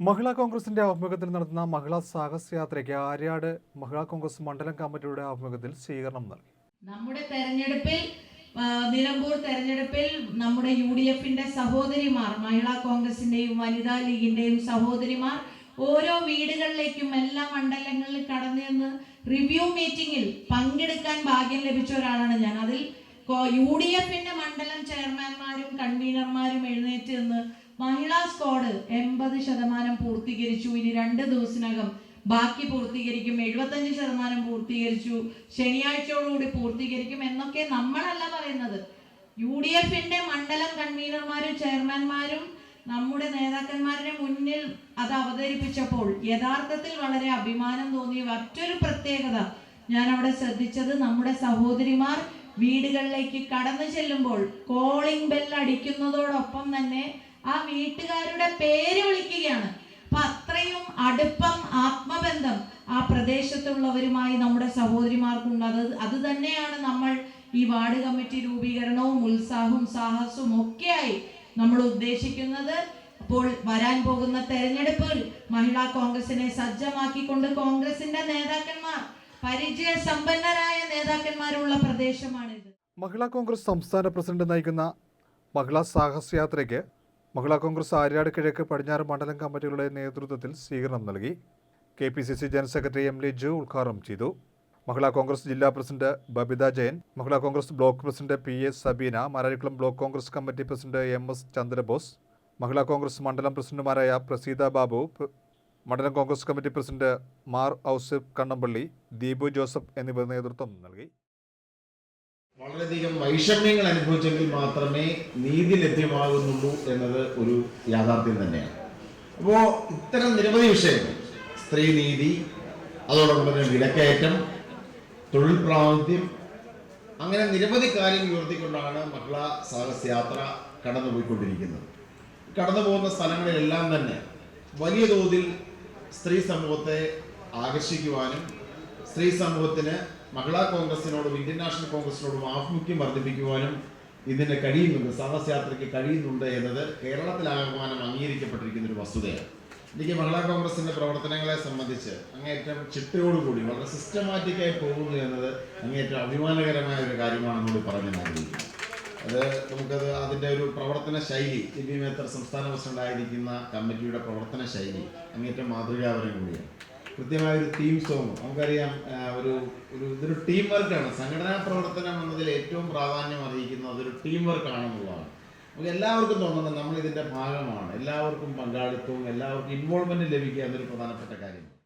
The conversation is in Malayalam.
മഹിളാ കോൺഗ്രസിന്റെ ആഭിമുഖ്യത്തിൽ നടത്തുന്ന മഹിളാ സാഹസയാത്രയ്ക്ക് ആര്യാട് മഹിളാ കോൺഗ്രസ് മണ്ഡലം കമ്മിറ്റിയുടെ ആഭിമുഖ്യത്തിൽ സ്വീകരണം നൽകി. നമ്മുടെ തെരഞ്ഞെടുപ്പിൽ നിലമ്പൂർ തെരഞ്ഞെടുപ്പിൽ നമ്മുടെ UDFന്റെ സഹോദരിമാർ, മഹിളാ കോൺഗ്രസിന്റെയും വനിതാ ലീഗിന്റെയും സഹോദരിമാർ ഓരോ വീടുകളിലേക്കും എല്ലാ മണ്ഡലങ്ങളിൽ കടന്നു ചെന്ന് റിവ്യൂ മീറ്റിംഗിൽ പങ്കെടുക്കാൻ ഭാഗ്യം ലഭിച്ച ഒരാളാണ് ഞാൻ. അതിൽ UDFന്റെ മണ്ഡലം ചെയർമാൻമാരും കൺവീനർമാരും എഴുന്നേറ്റ് നിന്ന് മഹിളാ സ്ക്വാഡ് 80% പൂർത്തീകരിച്ചു, ഇനി 2 ദിവസത്തിനകം ബാക്കി പൂർത്തീകരിക്കും, 75% പൂർത്തീകരിച്ചു, ശനിയാഴ്ചയോടുകൂടി പൂർത്തീകരിക്കും എന്നൊക്കെ നമ്മളല്ല പറയുന്നത്. UDFന്റെ മണ്ഡലം കൺവീനർമാരും ചെയർമാൻമാരും നമ്മുടെ നേതാക്കന്മാരുടെ മുന്നിൽ അത് അവതരിപ്പിച്ചപ്പോൾ യഥാർത്ഥത്തിൽ വളരെ അഭിമാനം തോന്നിയ മറ്റൊരു പ്രത്യേകത ഞാൻ അവിടെ ശ്രദ്ധിച്ചത്, നമ്മുടെ സഹോദരിമാർ വീടുകളിലേക്ക് കടന്നു ചെല്ലുമ്പോൾ കോളിംഗ് ബെൽ അടിക്കുന്നതോടൊപ്പം തന്നെ ആ വീട്ടുകാരുടെ പേര് വിളിക്കുകയാണ്. അപ്പൊ അത്രയും അടുപ്പം, ആത്മബന്ധം ആ പ്രദേശത്തുള്ളവരുമായി നമ്മുടെ സഹോദരിമാർക്കുണ്ട്. അത് തന്നെയാണ് നമ്മൾ ഈ വാർഡ് കമ്മിറ്റി രൂപീകരണവും ഉത്സാഹവും സാഹസവും ഒക്കെയായി നമ്മൾ ഉദ്ദേശിക്കുന്നത്. അപ്പോൾ വരാൻ പോകുന്ന തെരഞ്ഞെടുപ്പിൽ മഹിളാ കോൺഗ്രസിനെ സജ്ജമാക്കിക്കൊണ്ട് കോൺഗ്രസിന്റെ നേതാക്കന്മാർ, പരിചയ സമ്പന്നരായ നേതാക്കന്മാരുള്ള പ്രദേശമാണിത്. മഹിളാ കോൺഗ്രസ് സംസ്ഥാന പ്രസിഡന്റ് നയിക്കുന്ന മഹിളാ സാഹസയാത്രയ്ക്ക് മഹിളാ കോൺഗ്രസ് ആര്യാട് കിഴക്ക് പടിഞ്ഞാറ് മണ്ഡലം കമ്മിറ്റികളുടെ നേതൃത്വത്തിൽ സ്വീകരണം നൽകി. KPCC general secretary M. Liju ഉദ്ഘാടനം ചെയ്തു. മഹിളാ കോൺഗ്രസ് ജില്ലാ president Babitha Jayan, Mahila Congress block president PA Sabeena, Mararikulam block Congress committee president MS Chandrabose, Mahila Congress മണ്ഡലം പ്രസിഡന്റുമാരായ പ്രസീത ബാബു, മണ്ഡലം കോൺഗ്രസ് കമ്മിറ്റി പ്രസിഡന്റ് മാർ ഔസിഫ് കണ്ണമ്പള്ളി, ദീപു ജോസഫ് എന്നിവർ നേതൃത്വം നൽകി. വളരെയധികം വൈഷമ്യങ്ങൾ അനുഭവിച്ചെങ്കിൽ മാത്രമേ നീതി ലഭ്യമാകുന്നുള്ളൂ എന്നത് ഒരു യാഥാർത്ഥ്യം തന്നെയാണ്. അപ്പോൾ ഇത്തരം നിരവധി വിഷയങ്ങൾ, സ്ത്രീ നീതി, അതോടൊപ്പം തന്നെ വിലക്കയറ്റം, തൊഴിൽ പ്രാതിനിധ്യം, അങ്ങനെ നിരവധി കാര്യങ്ങൾ ഉയർത്തിക്കൊണ്ടാണ് മഹിളാ സാഹസയാത്ര കടന്നുപോയിക്കൊണ്ടിരിക്കുന്നത്. കടന്നു പോകുന്ന സ്ഥലങ്ങളിലെല്ലാം തന്നെ വലിയ തോതിൽ സ്ത്രീ സമൂഹത്തെ ആകർഷിക്കുവാനും സ്ത്രീ സമൂഹത്തിന് മഹിളാ കോൺഗ്രസിനോടും ഇന്ത്യൻ നാഷണൽ കോൺഗ്രസിനോടും ആഭിമുഖ്യം വർദ്ധിപ്പിക്കുവാനും ഇതിന് കഴിയുന്നുണ്ട്, സാഹസയാത്രയ്ക്ക് കഴിയുന്നുണ്ട് എന്നത് കേരളത്തിലാകമാനം അംഗീകരിക്കപ്പെട്ടിരിക്കുന്ന ഒരു വസ്തുതയാണ്. എനിക്ക് മഹിളാ കോൺഗ്രസിന്റെ പ്രവർത്തനങ്ങളെ സംബന്ധിച്ച് അങ്ങേയറ്റം ചിട്ടയോടുകൂടി വളരെ സിസ്റ്റമാറ്റിക്കായി പോകുന്നു എന്നത് അങ്ങേയറ്റം അഭിമാനകരമായ ഒരു കാര്യമാണെന്നോട് പറഞ്ഞു ആഗ്രഹിക്കുന്നു. നമുക്കത് അതിൻ്റെ ഒരു പ്രവർത്തന ശൈലി, ടിബി മേത്തർ സംസ്ഥാന പ്രസിഡന്റായിരിക്കുന്ന കമ്മിറ്റിയുടെ പ്രവർത്തന ശൈലി അങ്ങേറ്റം മാതൃകാപരം കൂടിയാണ്. കൃത്യമായ ഒരു ടീം സോങ്, നമുക്കറിയാം, ഇതൊരു ടീം വർക്കാണ്. സംഘടനാ പ്രവർത്തനം എന്നതിൽ ഏറ്റവും പ്രാധാന്യം അറിയിക്കുന്നത് അതൊരു ടീം വർക്കാണെന്നുള്ളതാണ്. നമുക്ക് എല്ലാവർക്കും തോന്നുന്നത് നമ്മൾ ഇതിൻ്റെ ഭാഗമാണ്, എല്ലാവർക്കും പങ്കാളിത്തവും എല്ലാവർക്കും ഇൻവോൾവ്മെൻറ്റ് ലഭിക്കുക എന്നൊരു പ്രധാനപ്പെട്ട കാര്യമാണ്.